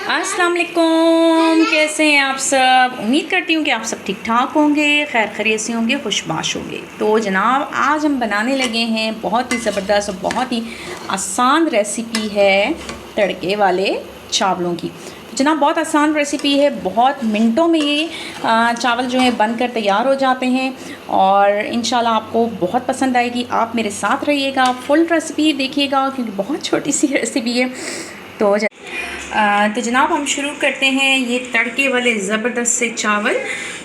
अस्सलाम वालेकुम, कैसे हैं आप सब। उम्मीद करती हूँ कि आप सब ठीक ठाक होंगे, खैर खैरियत से होंगे, खुशबाश होंगे। तो जनाब आज हम बनाने लगे हैं बहुत ही ज़बरदस्त और बहुत ही आसान रेसिपी है तड़के वाले चावलों की। तो जनाब बहुत आसान रेसिपी है, बहुत मिनटों में ये चावल जो है बनकर तैयार हो जाते हैं और इंशाल्लाह आपको बहुत पसंद आएगी। आप मेरे साथ रहिएगा, फुल रेसिपी देखिएगा क्योंकि बहुत छोटी सी रेसिपी है। तो जनाब हम शुरू करते हैं ये तड़के वाले ज़बरदस्त से चावल।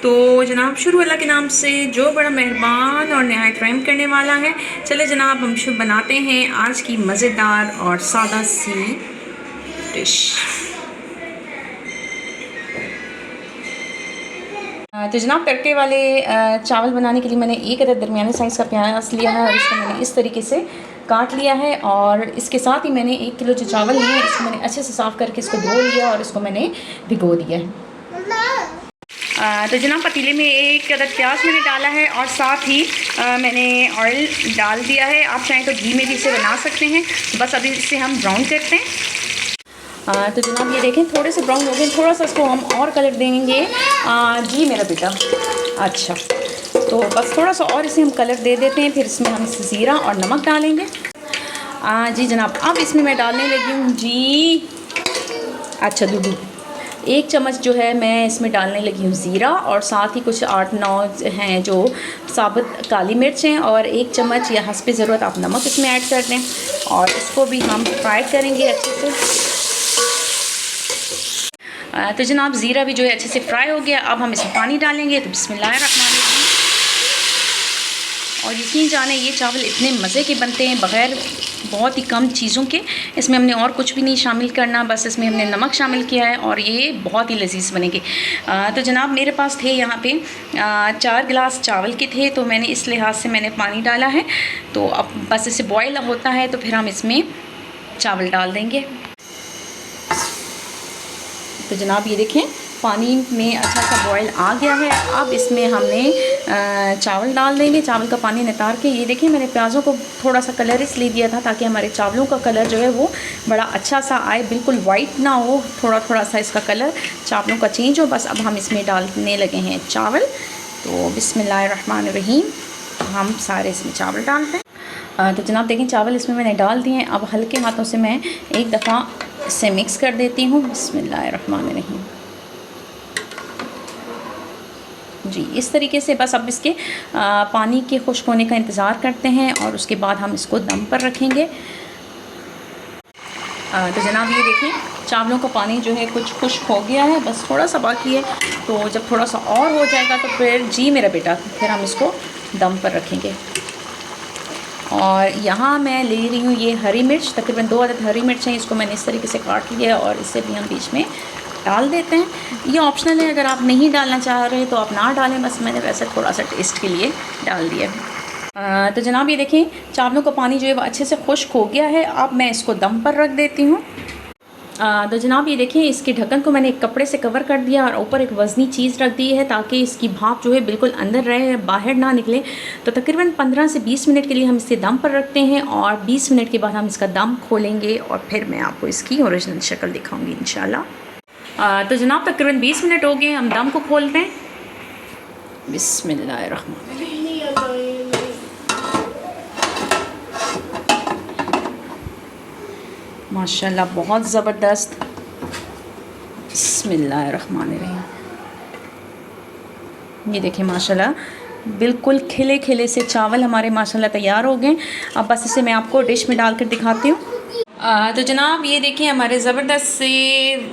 तो जनाब शुरू अल्लाह के नाम से जो बड़ा मेहरबान और नहायत रहम करने वाला है। चले जनाब हम शुरू बनाते हैं आज की मज़ेदार और सादा सी डिश। तो जनाब तड़के वाले चावल बनाने के लिए मैंने एक अदद दरमियाने साइज़ का प्याज लिया है और इसको मैंने इस तरीके से काट लिया है। और इसके साथ ही मैंने 1 किलो जो चावल लिए हैं इसको मैंने अच्छे से साफ़ करके इसको धो लिया और इसको मैंने भिगो दिया है। तो जनाब पतीले में 1 अदद प्याज मैंने डाला है और साथ ही मैंने ऑयल डाल दिया है। आप चाहें तो घी में भी इसे बना सकते हैं। बस अभी इसे हम ब्राउन करते हैं। तो जनाब ये देखें थोड़े से ब्राउन हो गए, थोड़ा सा इसको हम और कलर देंगे। जी मेरा बेटा, अच्छा तो बस थोड़ा सा और इसे हम कलर दे देते हैं। फिर इसमें हम ज़ीरा और नमक डालेंगे। जी जनाब अब इसमें मैं डालने लगी हूँ जी, अच्छा दूध 1 चम्मच जो है मैं इसमें डालने लगी हूँ ज़ीरा और साथ ही कुछ 8-9 हैं जो साबुत काली मिर्च हैं और 1 चम्मच या हस्ब ज़रूरत आप नमक इसमें ऐड कर दें और इसको भी हम फ्राई करेंगे अच्छे से। तो जनाब ज़ीरा भी जो है अच्छे से फ्राई हो गया। अब हम इसमें पानी डालेंगे। तो बिस्मिल्लाहिर्रहमानिर्रहीम। और यकीन जाने ये चावल इतने मज़े के बनते हैं बग़ैर बहुत ही कम चीज़ों के। इसमें हमने और कुछ भी नहीं शामिल करना, बस इसमें हमने नमक शामिल किया है और ये बहुत ही लजीज़ बनेंगे। तो जनाब मेरे पास थे यहाँ पे 4 गिलास चावल के थे, तो मैंने इस लिहाज से मैंने पानी डाला है। तो अब बस इसे बॉयल होता है तो फिर हम इसमें चावल डाल देंगे। तो जनाब ये देखें पानी में अच्छा सा बॉयल आ गया है। अब इसमें हमने चावल डाल देंगे। चावल का पानी नितार के ये देखें मैंने प्याज़ों को थोड़ा सा कलर इसलिए दिया था ताकि हमारे चावलों का कलर जो है वो बड़ा अच्छा सा आए, बिल्कुल वाइट ना हो, थोड़ा थोड़ा सा इसका कलर चावलों का चेंज हो। बस अब हम इसमें डालने लगे हैं चावल। तो बिस्मिल्लाहिर्रहमानिर्रहीम हम सारे इसमें चावल डालते हैं। तो जनाब देखें चावल इसमें मैंने डाल दिए हैं। अब हल्के हाथों से मैं एक दफ़ा इसे मिक्स कर देती हूँ। बिस्मिल्लाहिर्रहमानिर्रहीम जी इस तरीके से बस अब इसके पानी के खुश्क होने का इंतज़ार करते हैं और उसके बाद हम इसको दम पर रखेंगे। तो जनाब ये देखें चावलों का पानी जो है कुछ खुश्क हो गया है, बस थोड़ा सा बाकी है। तो जब थोड़ा सा और हो जाएगा तो फिर जी मेरा बेटा फिर हम इसको दम पर रखेंगे। और यहाँ मैं ले रही हूँ ये हरी मिर्च, तकरीबन 2 अदद हरी मिर्च हैं। इसको मैंने इस तरीके से काट लिया है और इसे भी हम बीच में डाल देते हैं। ये ऑप्शनल है, अगर आप नहीं डालना चाह रहे तो आप ना डालें, बस मैंने वैसे थोड़ा सा टेस्ट के लिए डाल दिया है। तो जनाब ये देखें चावलों का पानी जो है वो अच्छे से खुश्क हो गया है। अब मैं इसको दम पर रख देती हूँ। तो जनाब ये देखें इसके ढक्कन को मैंने एक कपड़े से कवर कर दिया और ऊपर एक वज़नी चीज़ रख दी है ताकि इसकी भाप जो है बिल्कुल अंदर रहे, बाहर ना निकले। तो तकरीबन 15 से 20 मिनट के लिए हम इसे दम पर रखते हैं और 20 मिनट के बाद हम इसका दम खोलेंगे और फिर मैं आपको इसकी ओरिजिनल शक्ल दिखाऊंगी इंशाल्लाह। तो जनाब तकरीबन 20 मिनट हो गए, हम दम को खोलते हैं। बिस्मिल्लाहिर्रहमानिर्रहीम। माशाल्लाह बहुत ज़बरदस्त। बिस्मिल्लाहिर्रहमानिर्रहीम ये देखें माशाल्लाह बिल्कुल खिले खिले से चावल हमारे माशाल्लाह तैयार हो गए। अब बस इसे मैं आपको डिश में डालकर दिखाती हूँ। तो जनाब ये देखें हमारे ज़बरदस्त से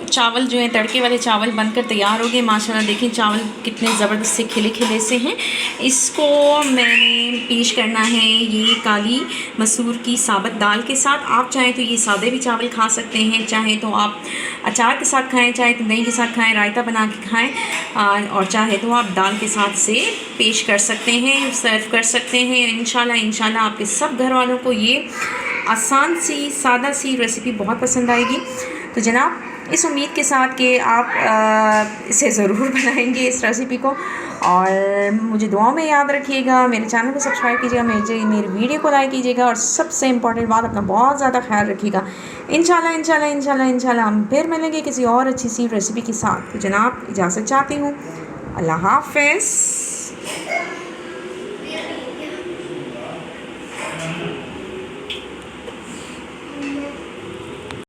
चावल जो हैं तड़के वाले चावल बनकर तैयार हो गए। माशाल्लाह देखें चावल कितने ज़बरदस्त से खिले खिले से हैं। इसको मैंने पेश करना है ये काली मसूर की साबुत दाल के साथ। आप चाहें तो ये सादे भी चावल खा सकते हैं, चाहे तो आप अचार के साथ खाएं, चाहे तो दही के साथ खाएं, रायता बना के खाएं और चाहे तो आप दाल के साथ से पेश कर सकते हैं, सर्व कर सकते हैं। इंशाल्लाह आपके सब घर वालों को ये आसान सी सादा सी रेसिपी बहुत पसंद आएगी। तो जनाब इस उम्मीद के साथ कि आप इसे ज़रूर बनाएंगे इस रेसिपी को, और मुझे दुआओं में याद रखिएगा। मेरे चैनल को सब्सक्राइब कीजिएगा, मेरी वीडियो को लाइक कीजिएगा, और सबसे इम्पॉर्टेंट बात, अपना बहुत ज़्यादा ख्याल रखिएगा। इंशाल्लाह इंशाल्लाह इंशाल्लाह इंशाल्लाह हम फिर मिलेंगे किसी और अच्छी सी रेसिपी के साथ। तो जनाब इजाज़त चाहती हूँ, अल्लाह हाफ़िज़।